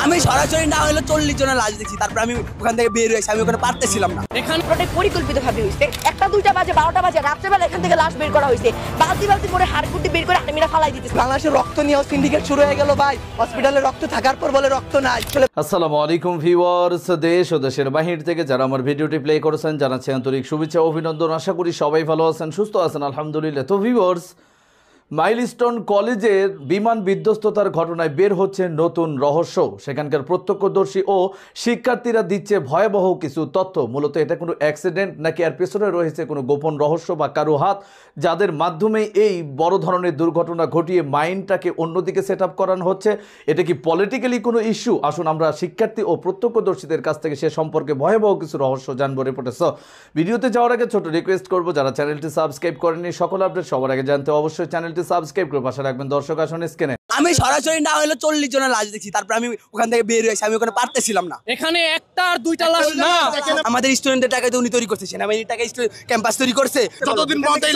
আমি সরাসরি না হলে 40 জনের লাশ দেখছি, তারপর আমি ওখান থেকে বের হয়েছি, আমি ওখানে পারতেছিলাম না। এখানে পরিকল্পিতভাবে হয়েছে, একটা 2টা বাজে 12টা বাজে রাত্রেবেলা এখান থেকে লাশ বের করা হয়েছে, বালতি বালতি করে হাড়কুটি বের করে আর্মিরা ফালাই দিতেছে। বাংলাদেশে রক্ত নিয়ে সিন্ডিকেট শুরু হয়ে গেল ভাই, হসপিটালে রক্ত থাকার পর বলে রক্ত নাই। আসসালামু আলাইকুম ভিউয়ার্স, দেশ ও দেশের বাহির থেকে যারা আমার ভিডিওটি প্লে করেছেন জানাচ্ছি আন্তরিক শুভেচ্ছা অভিনন্দন। আশা করি সবাই ভালো আছেন, সুস্থ আছেন আলহামদুলিল্লাহ। তো ভিউয়ার্স, মাইলস্টোন কলেজের বিমান বিধ্বস্ততার ঘটনায় বের হচ্ছে নতুন রহস্য। সেখানকার প্রত্যক্ষদর্শী ও শিক্ষার্থীরা দিচ্ছে ভয়াবহ কিছু তথ্য। মূলত এটা কোনো অ্যাক্সিডেন্ট নাকি এর পেছনে রয়েছে কোনো গোপন রহস্য বা কারো হাত, যাদের মাধ্যমে এই বড় ধরনের দুর্ঘটনা ঘটিয়ে মাইন্ডটাকে অন্যদিকে সেট আপ করানো হচ্ছে। এটা কি পলিটিক্যালি কোনো ইস্যু? আসুন আমরা শিক্ষার্থী ও প্রত্যক্ষদর্শীদের কাছ থেকে সে সম্পর্কে ভয়াবহ কিছু রহস্য জানবো রিপোর্টে। সো ভিডিওতে যাওয়ার আগে ছোট রিকোয়েস্ট করবো, যারা চ্যানেলটি সাবস্ক্রাইব করেননি সকল আপডেট সবার আগে জানতে অবশ্যই চ্যানেলটি সাবস্ক্রাইব করে পাশে রাখবেন। দর্শক আসুন স্ক্রিনে। আমি সরাসরি না হলে 40 জনের লাশ দেখছি, তারপর আমি ওখান থেকে বের হয়েছি, আমি ওখানে পারতেছিলাম না। এখানে একটা আর দুইটা লাশ না, আমাদের স্টুডেন্টদের টাকায় তো উনি তৈরি করছে, সেনাবাহিনীর টাকায় ক্যাম্পাস তৈরি করছে। যতদিন পর্যন্ত এই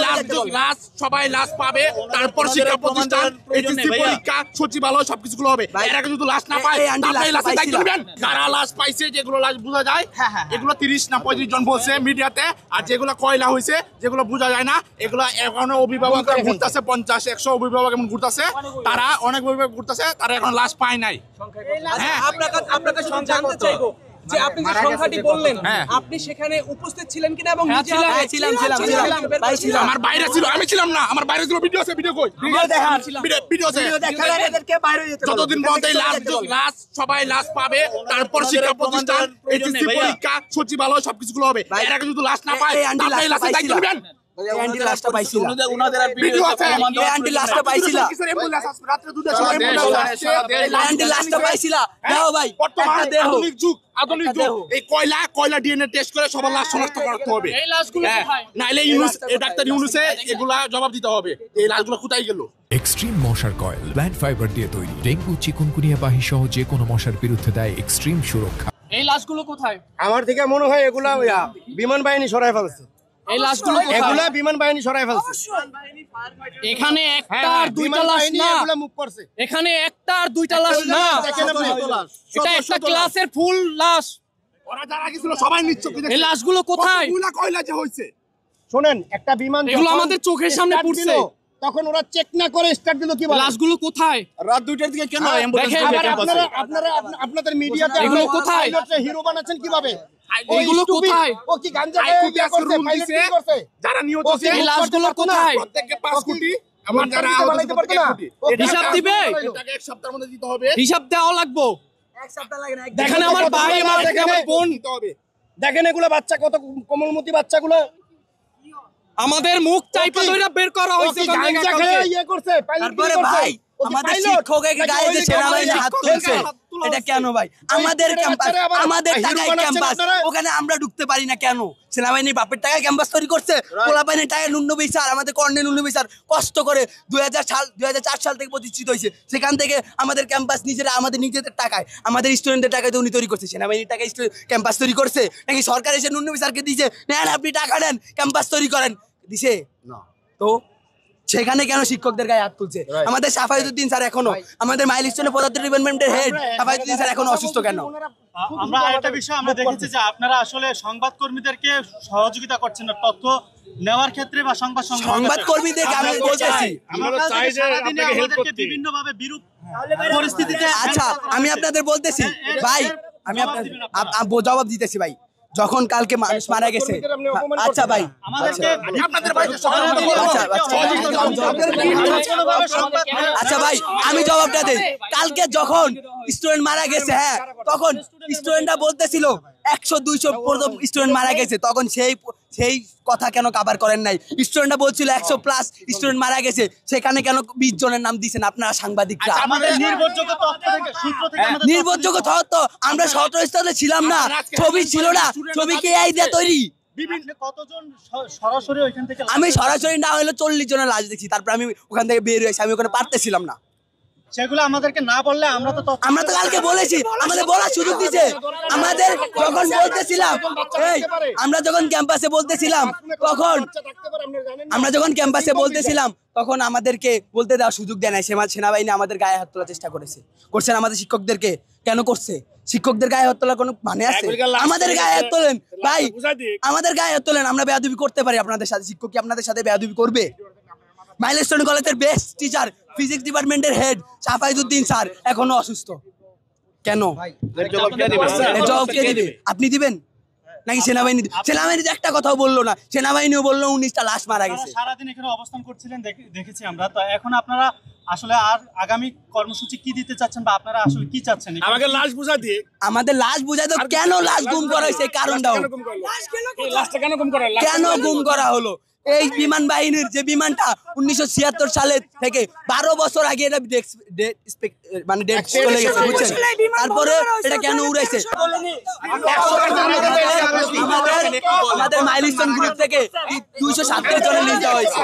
লাশ সবাই লাশ পাবে, তারপর শিক্ষা প্রতিষ্ঠান এইচএসসি পরীক্ষা সচিবালয় সবকিছুগুলো হবে। এর আগে যদি লাশ না পায় তাহলে লাশ দায়িত্ব নেবেন। যারা লাশ পাইছে, যেগুলো লাশ বোঝা যায় এগুলো 30 না 35 জন বলছে মিডিয়াতে, আর যেগুলো কয়লা হয়েছে যেগুলো বোঝা যায় না এগুলো এখনো অভিভাবকরা ঘুরতেছে, 50-100 অভিভাবক এমন ঘুরতেছে, তারা অনেক অভিভাবক ঘুরতেছে, তারা এখন লাশ পায় নাই। আপনাকে জানতে চাইবো যে আপনি যে সংখ্যাটি বললেন আপনি সেখানে উপস্থিত ছিলেন কিনা এবং ছিলাম। আমার বাইরে ছিল, আমি ছিলাম না, আমার বাইরে ছিল। ভিডিও আছে, ভিডিও কই? ভিডিও আছে। যতদিন পর্যন্ত এই লাশ সবাই লাশ পাবে, তারপর শিক্ষা প্রতিষ্ঠান এইচএসসি পরীক্ষা সচিবালয় সবকিছুগুলো হবে। এর আগে যদি লাশ না পায় তাহলে লাশ দায়িত্ব নেবেন। আন্টি লাশটা পাইছিল, ভিডিও আছে। আন্টি লাশটা পাইছিল, রাতে 2টার সময় আন্টি লাশটা পাইছিল। দাও ভাই, বর্তমানে একটা দেহ। আধুনিক যুগ, এই কয়লা ডিএনএ টেস্ট করে সবার লাশ শনাক্ত করতে হবে। এই লাশগুলো কোথায়? নাইলে ইউনুস, এই ডাক্তার ইউনুসে এগুলা জবাব দিতে হবে। এই লাশগুলো কোথায় গেল? এক্সট্রিম মশার কয়েল প্ল্যান্ট ফাইবার দিয়ে তৈরি, ডেঙ্গু চিকুনগুনিয়া বাহি সহ যে কোনো মশার বিরুদ্ধে দেয় এক্সট্রিম সুরক্ষা। এই লাশগুলো কোথায়? আমার থেকে মনে হয় এগুলা বিমান বাহিনী সরাই ফেলছে। এই লাশগুলো কোথায়? এগুলা বিমান বাহিনী সরাই ফেলছে। এখানে একটা আর দুইটা লাশ না, এগুলা মুভ করছে। এখানে একটা আর দুইটা লাশ না, এটা একটা ক্লাসের ফুল লাশ। ওরা যারা গেছিল সবাই নিশ্চয়। এই লাশগুলো কোথায়? কয়লা যে হইছে, শুনেন, একটা বিমান এগুলো আমাদের চোখের সামনে পড়ছে, তখন ওরা চেক না করে স্টার্ট দিল। কি বলে লাশগুলো কোথায়? রাত 2টার দিকে কেন আপনাদের মিডিয়াতে এগুলো কোথায়? হিরো বানাচ্ছেন কিভাবে? এগুলো কোথায়? ও কি গাঞ্জা করছে? যারা নিহত হয়েছে এই লাশগুলো কোথায়? প্রত্যেককে 5 কোটি, আমার যারা বানাইতে পারতো না? হিসাব দিবে? এটাকে এক সপ্তাহের মধ্যে দিতে হবে। হিসাব দেওয়া লাগবে। এক সপ্তাহ লাগে না, দেখেন আমার ভাই, আমার বোন, দিতে হবে। দেখেন এগুলো বাচ্চা, কত কোমলমতি বাচ্চাগুলো। আমাদের মুখ চাইপা ধরে বের করা হয়েছে। গাঞ্জা খেয়ে ইয়ে করছে, তারপরে ভাই আমাদের শিক্ষকের গায়ে যে সেনাবাহিনী হাত তুলছে, এটা কেন ভাই? আমাদের ক্যাম্পাস, আমাদের টাকায় ক্যাম্পাস, ওখানে আমরা ঢুকতে পারি না কেন? সেনাবাহিনীর বাপের টাকায় ক্যাম্পাস তৈরি করছে, পোলাপাইনের টাকায় নুন্নবী স্যার, আমাদের কর্নেল নুন্নবী স্যার কষ্ট করে 2004 সাল থেকে প্রতিষ্ঠিত হয়েছে, সেখান থেকে আমাদের ক্যাম্পাস আমাদের নিজেদের টাকায়, আমাদের স্টুডেন্টদের টাকায় তো উনি তৈরি করছে। সেনাবাহিনীর টাকায় ক্যাম্পাস তৈরি করছে নাকি সরকার এসে নুন্নবী স্যারকে দিয়েছে, নেন আপনি টাকা নেন ক্যাম্পাস তৈরি করেন, দিছে না? তো সেখানে কেন শিক্ষকদের গায়ে হাত তুলছে? আমাদের সাফায়েতুদ্দিন স্যার এখনো, আমাদের মাইলস্টোনে পদার্থ ডিপার্টমেন্টের হেড সাফায়েতুদ্দিন স্যার এখনো অসুস্থ কেন? আমরা আরেকটা বিষয় আমরা দেখেছি যে আপনারা আসলে সংবাদকর্মীদেরকে সহযোগিতা করছেন না তথ্য নেওয়ার ক্ষেত্রে বা সংবাদকর্মীদেরকে আমি বলতেছি, আমরা চাই যে আপনাকে হেল্প করতে বিভিন্ন ভাবে বিরূপ পরিস্থিতিতে। আচ্ছা আমি আপনাদের বলতেছি ভাই, আমি আপনাদের জবাব দিতেছি ভাই। যখন কালকে মানুষ মারা গেছে, আচ্ছা ভাই, আচ্ছা ভাই আমি জবাবটা দেই। কালকে যখন স্টুডেন্ট মারা গেছে, হ্যাঁ, তখন স্টুডেন্টরা বলতেছিল 100-200 স্টুডেন্ট মারা গেছে, তখন সেই কথা কেন কভার করেন নাই? স্টুডেন্টরা বলছিল 100+ স্টুডেন্ট মারা গেছে, সেখানে কেন 20 জনের নাম দিয়েছেন আপনারা সাংবাদিকরা? নির্ভরযোগ্য তথ্য, আমরা সতর্কস্থলে ছিলাম না, ছবি ছিল না, ছবি কে এই দিয়ে তৈরি? আমি সরাসরি না হলে 40 জনের লাশ দেখছি, তারপর আমি ওখান থেকে বের হয়েছি, আমি ওখানে পারতেছিলাম না। সেগুলো আমাদেরকে না বললে আমরা তো কালকে বলেছি, আমাদের বলার সুযোগ দিয়েছে। আমাদের যখন বলতেছিলাম, আমরা যখন ক্যাম্পাসে বলতেছিলাম তখন আমাদেরকে বলতে দেওয়ার সুযোগ দেয় না। সেনাবাহিনী আমাদের গায়ে হাত তোলার চেষ্টা করছেন আমাদের শিক্ষকদেরকে। কেন করছে? শিক্ষকদের গায়ে হাত তোলার কোনো মানে আছে? আমাদের গায়ে হাত তোলেন ভাই, আমাদের গায়ে হাত তোলেন, আমরা বেয়াদবি করতে পারি আপনাদের সাথে। শিক্ষক কি আপনাদের সাথে বেয়াদবি করবে? মাইলস্টোন কলেজের বেস্ট টিচার, ফিজিক্স ডিপার্টমেন্টের হেড সাফাইজউদ্দিন স্যার এখনো অসুস্থ। কেন? জবাব কে দিবে? আপনি দিবেন নাকি সেনাবাহিনী? সেনাবাহিনী একটা কথাও বললো না। সেনাবাহিনীও বললো 19টা লাশ মারা গেছে। সারাদিন এখানে অবস্থান করছিলেন, দেখেছি আমরা। তো এখন আপনারা আসলে আর আগামী কর্মসূচি কি দিতে চাচ্ছেন বা আপনারা আসলে কি চাচ্ছেন? আমাকে লাশ বুঝা দিয়ে, আমাদের লাশ বুঝাই তো। কেন লাশ গুম করা হয়েছে কারণটাও কেন গুম করা হলো? এই বিমান বাহিনীর যে বিমানটা 1976 সালে থেকে 12 বছর আগে এটা মানে ডেট চলে গেছে, বুঝছেন? তারপরে এটা কেন উড়াইছে? আমাদের মাইলস্টোন গ্রুপ থেকে 237 জনের লিস্ট দেওয়া হয়েছে।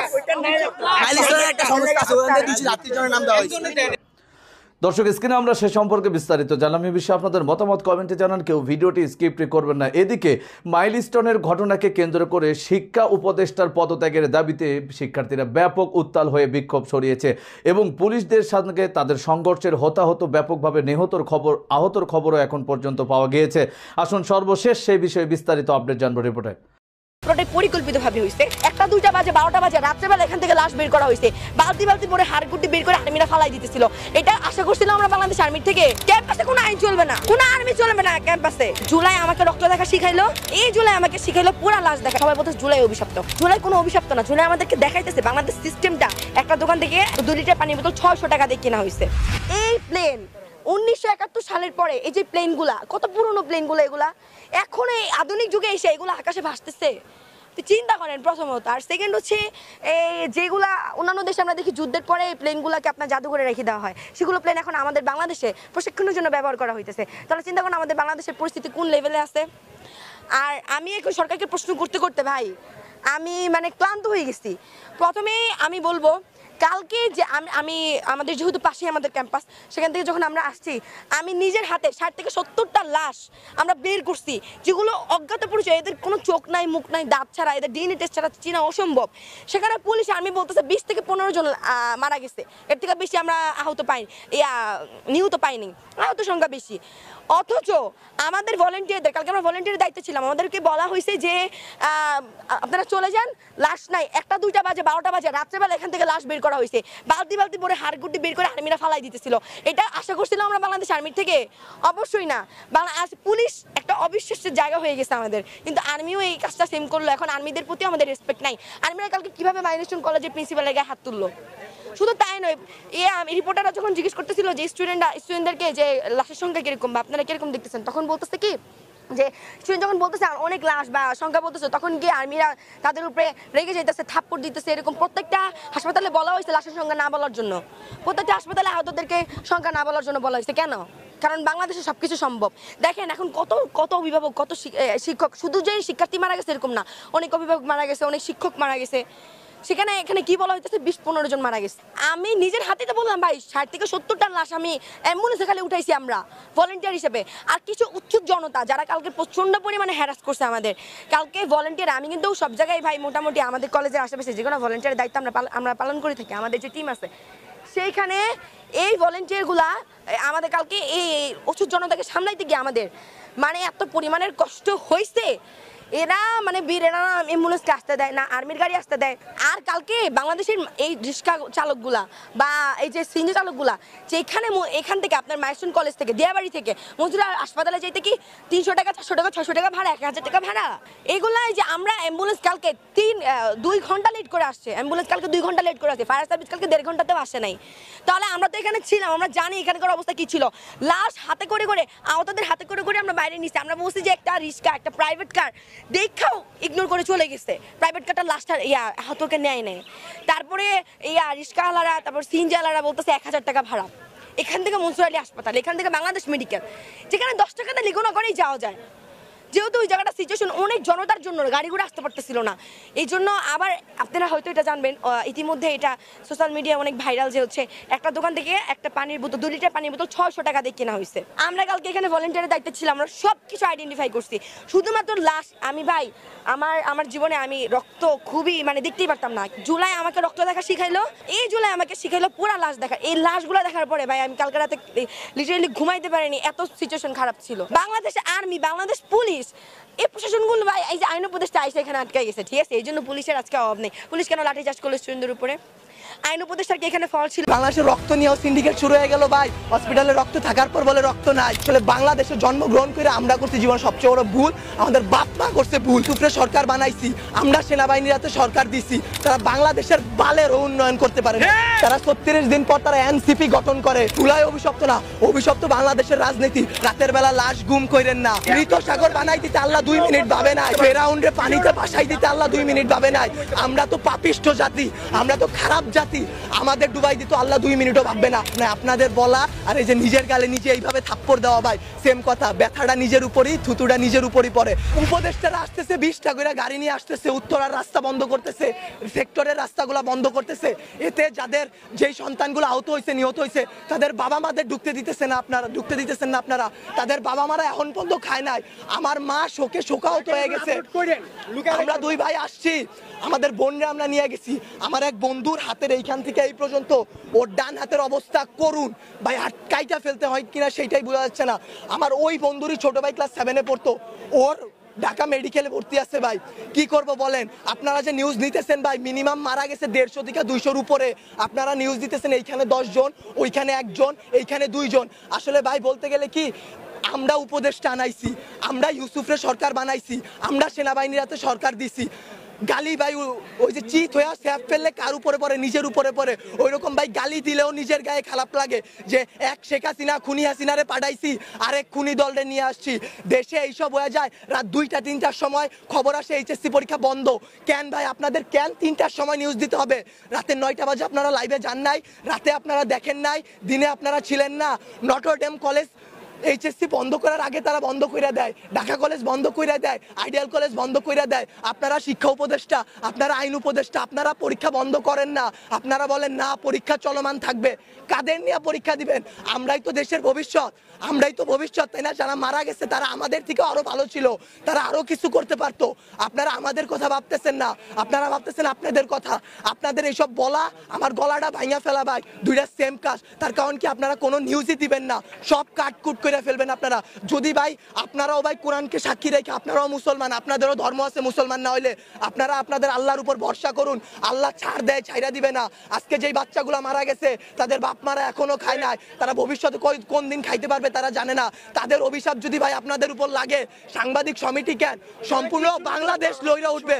মাইলস্টোনের একটা সংস্থা আছে, ওখান থেকে 237 জনের নাম দেওয়া হয়েছে। দর্শক, স্ক্রিনে আমরা সে সম্পর্কে বিস্তারিত জানলাম। এই বিষয়ে আপনাদের মতামত কমেন্টে জানান, কেউ ভিডিওটি স্কিপ করবেন না। এদিকে মাইলস্টোনের ঘটনাকে কেন্দ্র করে শিক্ষা উপদেষ্টার পদত্যাগের দাবিতে শিক্ষার্থীরা ব্যাপক উত্তাল হয়ে বিক্ষোভ ছড়িয়েছে এবং পুলিশদের সঙ্গে তাদের সংঘর্ষের হতাহত, ব্যাপকভাবে আহতর খবরও এখন পর্যন্ত পাওয়া গিয়েছে। আসুন সর্বশেষ সেই বিষয়ে বিস্তারিত আপডেট জানবো রিপোর্টে। পুরোটাই পরিকল্পিতভাবে হয়েছে। 1টা 2টা বাজে 12টা বাজে রাত্রেবেলা এখান থেকে লাশ বের করা হয়েছে। বালতি পরে হাড়গুটি বের করে আর্মিরা ফালাই দিতেছিল। এটা আশা করছিলাম আমরা বাংলাদেশ আর্মির থেকে। ক্যাম্পাসে কোনো আইন চলবে না, কোনো আর্মি চলবে না ক্যাম্পাসে। জুলাই আমাকে রক্ত দেখা শিখাইলো, এই জুলাই আমাকে শিখাইলো পুরা লাশ দেখা। সবাই বলতে জুলাই অভিশপ্ত। জুলাই কোনো অভিশপ্ত না। জুলাই আমাদেরকে দেখাইতেছে বাংলাদেশ সিস্টেমটা। একটা দোকান থেকে 2 লিটার পানির বোতল 600 টাকা দিয়ে কেনা হয়েছে। এই প্লেন 1971 সালের পরে এই যে প্লেনগুলা, কত পুরনো প্লেনগুলো এগুলা, এখন এই আধুনিক যুগে এসে এগুলো আকাশে ভাসতেছে। তো চিন্তা করেন প্রথমত। আর সেকেন্ড হচ্ছে এই যেগুলা অন্যান্য দেশে আমরা দেখি যুদ্ধের পরে এই প্লেনগুলোকে আপনার জাদুঘরে রেখে দেওয়া হয়, সেগুলো প্লেন এখন আমাদের বাংলাদেশে প্রশিক্ষণের জন্য ব্যবহার করা হইতেছে। তাহলে চিন্তা করেন আমাদের বাংলাদেশের পরিস্থিতি কোন লেভেলে আছে। আর আমি এখন সরকারকে প্রশ্ন করতে ভাই আমি মানে ক্লান্ত হয়ে গেছি। প্রথমে আমি বলবো, কালকে যে আমি আমাদের যেহেতু পাশেই আমাদের ক্যাম্পাস, সেখান থেকে যখন আমরা আসছি আমি নিজের হাতে 60 থেকে 70টা লাশ আমরা বের করছি, যেগুলো অজ্ঞাত পরিচয়। এদের কোনো চোখ নাই, মুখ নাই, দাঁত ছাড়া, এদের ডিএনএ টেস্ট ছাড়া চেনা অসম্ভব। সেখানে পুলিশ আর্মি বলতেছে 20 থেকে 15 জন মারা গেছে। এর থেকে বেশি আমরা নিহত পাইনি, আহত সংখ্যা বেশি। অথচ আমাদের ভলেন্টিয়ারদের, কালকে আমরা ভলেন্টিয়ারের দায়িত্ব ছিলাম, আমাদেরকে বলা হয়েছে যে আপনারা চলে যান, লাশ নাই। 1টা 2টা বাজে 12টা বাজে রাত্রেবেলা এখান থেকে লাশ বের করা হয়েছে। বালতি পরে হাড়গুটি বের করে আর্মিরা ফালাই দিতেছিল। এটা আশা করছিলাম আমরা বাংলাদেশ আর্মির থেকে? অবশ্যই না। পুলিশ একটা অবিশ্বাসের জায়গা হয়ে গেছে আমাদের, কিন্তু আর্মিও এই কাজটা সেম করলো। এখন আর্মিদের প্রতি আমাদের রেসপেক্ট নাই। আর্মিরা কালকে কিভাবে মাইলস্টোন কলেজের প্রিন্সিপালের গায়ে হাত তুললো? শুধু তাই নয়, রিপোর্টাররা যখন জিজ্ঞেস করতেছিল যে স্টুডেন্টদেরকে যে লাশের সংখ্যা কিরকম বা আপনারা কিরকম দেখতেছেন, তখন বলতেছে কি যে স্টুডেন্ট যখন বলতেছে অনেক লাশ বা সংখ্যা বলতেছে, তখন গিয়ে আর্মিরা তাদের উপরে রেগে যাইতেছে, থাপ্পড় দিতেছে। এরকম প্রত্যেকটা হাসপাতালে বলা হয়েছে লাশের সংখ্যা না বলার জন্য, প্রত্যেকটা হাসপাতালে আহতদেরকে সংখ্যা না বলার জন্য বলা হয়েছে। কেন? কারণ বাংলাদেশে সবকিছু সম্ভব। দেখেন এখন কত অভিভাবক, কত শিক্ষক, শুধু যে শিক্ষার্থী মারা গেছে এরকম না, অনেক অভিভাবক মারা গেছে, অনেক শিক্ষক মারা গেছে। এখানে কি বলা হইতেছে 20-15 জন মারা গেছে। আমি নিজের হাতে তো বললাম ভাই 60 থেকে 70টা লাশ আমি অ্যাম্বুলেন্সে খালি উঠাইছি আমরা ভলেন্টিয়ার হিসেবে। আর কিছু উৎসুক জনতা যারা কালকে প্রচন্ড পরিমাণে হ্যারাস করছে আমাদের, কালকে ভলেন্টিয়ার আমি কিন্তু সব জায়গায় ভাই মোটামুটি আমাদের কলেজের আশেপাশে যে কোনো ভলেন্টিয়ারের দায়িত্ব আমরা পালন করে থাকি। আমাদের যে টিম আছে সেইখানে এই ভলেন্টিয়ারগুলা আমাদের কালকে এই উৎসুক জনতাকে সামলাইতে গিয়ে আমাদের মানে এত পরিমাণের কষ্ট হয়েছে। এরা মানে এরা অ্যাম্বুলেন্সকে আসতে দেয় না, আর্মির গাড়ি আসতে দেয়। আর কালকে বাংলাদেশের এই রিক্সা চালকগুলা বা এই যে সিএনজি চালকগুলা, যে এখান থেকে আপনার মাইলস্টোন কলেজ থেকে দিয়াবাড়ি থেকে মজুরা হাসপাতালে যাইতে কি 300 টাকা, 400 টাকা, 600 টাকা ভাড়া, 1000 টাকা ভাড়া। এগুলাই যে আমরা অ্যাম্বুলেন্স কালকে 2 ঘন্টা লেট করে আসছে, অ্যাম্বুলেন্স কালকে 2 ঘন্টা লেট করে আসছে, ফায়ার সার্ভিস কালকে 1.5 ঘন্টাতেও আসে নাই। তাহলে আমরা তো এখানে ছিলাম, আমরা জানি এখানকার অবস্থা কি ছিল। লাশ হাতে করে আহতদের হাতে করে আমরা বাইরে নিচ্ছি। আমরা বলছি যে একটা রিক্সা, একটা প্রাইভেট কার দেখাও ইগনোর করে চলে গেছে, প্রাইভেট কারটা লাস্টার আহতকে নেয়। তারপরে রিক্সাওয়ালারা, তারপর সিএনজিওয়ালারা বলতেছে 1000 টাকা ভাড়া। এখান থেকে মনসুর আলী হাসপাতাল, এখান থেকে বাংলাদেশ মেডিকেল, যেখানে 10 টাকাতে লিগোনা করেই যাওয়া যায়। যেহেতু ওই জায়গাটা সিচুয়েশন অনেক জনতার জন্য গাড়ি ঘোড়া আসতে পারতেছিল না, এই জন্য আবার আপনারা হয়তো এটা জানবেন ইতিমধ্যে এটা সোশ্যাল মিডিয়া অনেক ভাইরাল যে হচ্ছে একটা দোকান থেকে একটা পানির বোতল 2 লিটার পানির বোতল 600 টাকা দিয়ে কেনা হয়েছে। আমরা কালকে এখানে ভলেন্টিয়ারের দায়িত্বে ছিলাম, আমরা সব কিছু আইডেন্টিফাই করছি, শুধুমাত্র লাশ। আমি ভাই আমার জীবনে আমি রক্ত খুবই মানে দেখতেই পারতাম না। জুলাই আমাকে রক্ত দেখা শিখাইলো, এই জুলাই আমাকে শিখাইলো পুরা লাশ দেখা। এই লাশগুলো দেখার পরে ভাই আমি কালকে রাতে লিটারালি ঘুমাইতে পারিনি, এত সিচুয়েশন খারাপ ছিল। বাংলাদেশ আর্মি, বাংলাদেশ পুলিশ, এই প্রশাসনগুলো ভাই এই যে আইন উপদেষ্টা আইসা এখানে আটকে গেছে, ঠিক আছে? এই জন্য পুলিশের আজকে অভাব নেই। পুলিশ কেন লাঠিচার্জ করলো স্টুডেন্টদের উপরে? আইন উপদেষ্টার কি এখানে ফল ছিল? বাংলাদেশের রক্ত নিয়েও সিন্ডিকেট শুরু হয়ে গেল ভাই। হসপিটালে রক্ত থাকার পর বলে রক্ত নাই। আসলে বাংলাদেশে জন্মগ্রহণ করে আমরা করছি জীবন সবচেয়ে বড় ভুল, আমাদের বাপ মা করছে ভুল। সুপ্রে সরকার বানাইছি আমরা, সেনাবাহিনীর হাতে সরকার দিছি, তারা বাংলাদেশের বালের উন্নয়ন করতে পারে না। তারা 36 দিন পর তারা এনসিপি গঠন করে। চুলাই অভিশপ্ত না, অভিশপ্ত বাংলাদেশের রাজনীতি। রাতের বেলা লাশ গুম করেন না। মৃত সাগর বানাই দিতে আল্লাহ 2 মিনিট ভাবে নাই। ফেরাউন্ডে পানিতে ভাসাই দিতে আল্লাহ 2 মিনিট ভাবে নাই। আমরা তো পাপিষ্ঠ জাতি, আমরা তো খারাপ জাতি, আমাদের ডুবাই দিত আল্লাহ 2 মিনিটও ভাববে না। আপনাদের বলা আর এই যে নিজের গালে নিজে এইভাবে থাপ্পড় দেওয়া ভাই সেম কথা। ব্যথাটা নিজের উপরই, থুতুটা নিজের উপরই পড়ে। উপদেষ্টারা আসতেছে 20টা করে গাড়ি নিয়ে আসতেছে, উত্তরার রাস্তা বন্ধ করতেছে, সেক্টরের রাস্তাগুলো বন্ধ করতেছে। এতে যাদের যেই সন্তানগুলো আহত হয়েছে, নিহত হয়েছে, তাদের বাবা মাদের ঢুকতে দিতেছেন না আপনারা। তাদের বাবা মারা এখন পর্যন্ত খায় নাই। আমার মা শোকে শোকাহত হয়ে গেছে। আমরা 2 ভাই আসছি, আমাদের বোনরা আমরা নিয়ে গেছি। আমার এক বন্ধুর হাতের এইখান থেকে এই পর্যন্ত ওর ডান হাতের অবস্থা করুন ভাই, হাত কাইটা ফেলতে হয় কিনা সেটাই বোঝা যাচ্ছে না। আমার ওই বন্ধুরই ছোট ভাই ক্লাস 7-এ পড়তো, ওর ঢাকা মেডিকেলে ভর্তি আছে ভাই। কি করব বলেন? আপনারা যে নিউজ নিতেছেন ভাই, মিনিমাম মারা গেছে 150 থেকে 200-র উপরে। আপনারা নিউজ দিতেছেন এইখানে 10 জন, ওইখানে 1 জন, এইখানে 2 জন। আসলে ভাই বলতে গেলে কি, আমরা উপদেষ্টা আনাইছি, আমরা ইউসুফরে সরকার বানাইছি, আমরা সেনাবাহিনীর হাতে সরকার দিছি। গালি ভাই ওই যে চিত হয়ে স্যাপ ফেললে কার উপরে পড়ে? নিজের উপরে পড়ে। ওই রকম ভাই গালি দিলেও নিজের গায়ে খারাপ লাগে যে এক শেখ হাসিনা খুনি হাসিনারে পাঠাইছি, আরেক খুনি দলরে নিয়ে আসছি। দেশে এইসব হয়ে যায় রাত 2টা-3টার সময় খবর আসে এইচএসসি পরীক্ষা বন্ধ। কেন ভাই আপনাদের কেন 3টার সময় নিউজ দিতে হবে? রাতে 9টা বাজে আপনারা লাইভে যান নাই, রাতে আপনারা দেখেন নাই, দিনে আপনারা ছিলেন না। নটর ডেম কলেজ এইচএসসি বন্ধ করার আগে তারা বন্ধ করে দেয়, ঢাকা কলেজ বন্ধ করে দেয়, আইডিয়াল কলেজ বন্ধ করে দেয়। আপনারা শিক্ষা উপদেষ্টা, আপনারা আইন উপদেষ্টা, আপনারা পরীক্ষা বন্ধ করেন না। আপনারা বলেন না পরীক্ষা চলমান থাকবে। কাদের নিয়ে পরীক্ষা দিবেন? আমরাই তো দেশের ভবিষ্যৎ, আমরাই তো ভবিষ্যৎ, তাই না? যারা মারা গেছে তারা আমাদের থেকে আরো ভালো ছিল, তারা আরো কিছু করতে পারতো। আপনারা আমাদের কথা ভাবতেছেন না, আপনারা ভাবতেছেন আপনাদের কথা। আপনাদের এইসব বলা আমার গলাটা ভাঙা ফেলা ভাই, 2টা সেম কাজ। তার কারণ কি, আপনারা কোনো নিউজই দিবেন না, সব কাটকুট করে ফেলবেন আপনারা। যদি ভাই আপনারাও ভাই কোরআনকে সাক্ষী রেখে, আপনারাও মুসলমান, আপনাদেরও ধর্ম আছে, মুসলমান না হইলে আপনারা আপনাদের আল্লাহর উপর ভরসা করুন। আল্লাহ ছাড় দেয়, ছাইরা দিবে না। আজকে যেই বাচ্চাগুলো মারা গেছে তাদের বাপ মারা এখনো খায় নাই, তারা ভবিষ্যতে কোন দিন খাইতে পারবে তারা জানে না। তাদের অভিশাপ যদি ভাই আপনাদের উপর লাগে, সাংবাদিক সমিতি কেন, সম্পূর্ণ বাংলাদেশ লইরা উঠবে।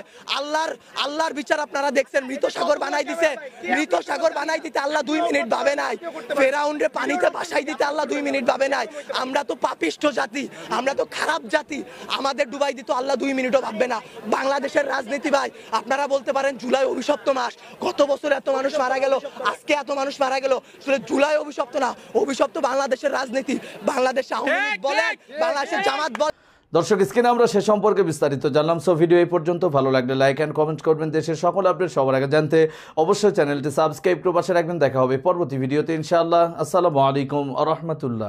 আল্লাহর বিচার আপনারা দেখছেন। মৃত সাগর বানাই দিতে আল্লাহ 2 মিনিট ভাবে নাই। ফেরাউন্ডে পানিতে ভাসাই দিতে আল্লাহ 2 মিনিট ভাবে নাই। আমরা তো পাপিষ্ঠ জাতি, আমরা তো খারাপ জাতি, আমাদের ডুবাই দিত আল্লাহ 2 মিনিটও ভাববে না। বাংলাদেশের রাজনীতি ভাই, আপনারা বলতে পারেন জুলাই অভিশপ্ত মাস, গত বছর এত মানুষ মারা গেল, আজকে এত মানুষ মারা গেল। আসলে জুলাই অভিশপ্ত না, অভিশপ্ত বাংলাদেশের রাজনীতি। বাংলাদেশ আওয়ামী লীগ বলেন, বাংলাদেশের জামাত বলেন। দর্শক স্ক্রিনে আমরা সে সম্পর্কে বিস্তারিত জানলাম। সো ভিডিও এই পর্যন্ত। ভালো লাগলে লাইক অ্যান্ড কমেন্ট করবেন। দেশের সকল আপডেট সবার আগে জানতে অবশ্যই চ্যানেলটি সাবস্ক্রাইব করে পাশে রাখবেন। দেখা হবে পরবর্তী ভিডিওতে ইনশাআল্লাহ। আসসালামু আলাইকুম ওয়া রাহমাতুল্লাহ।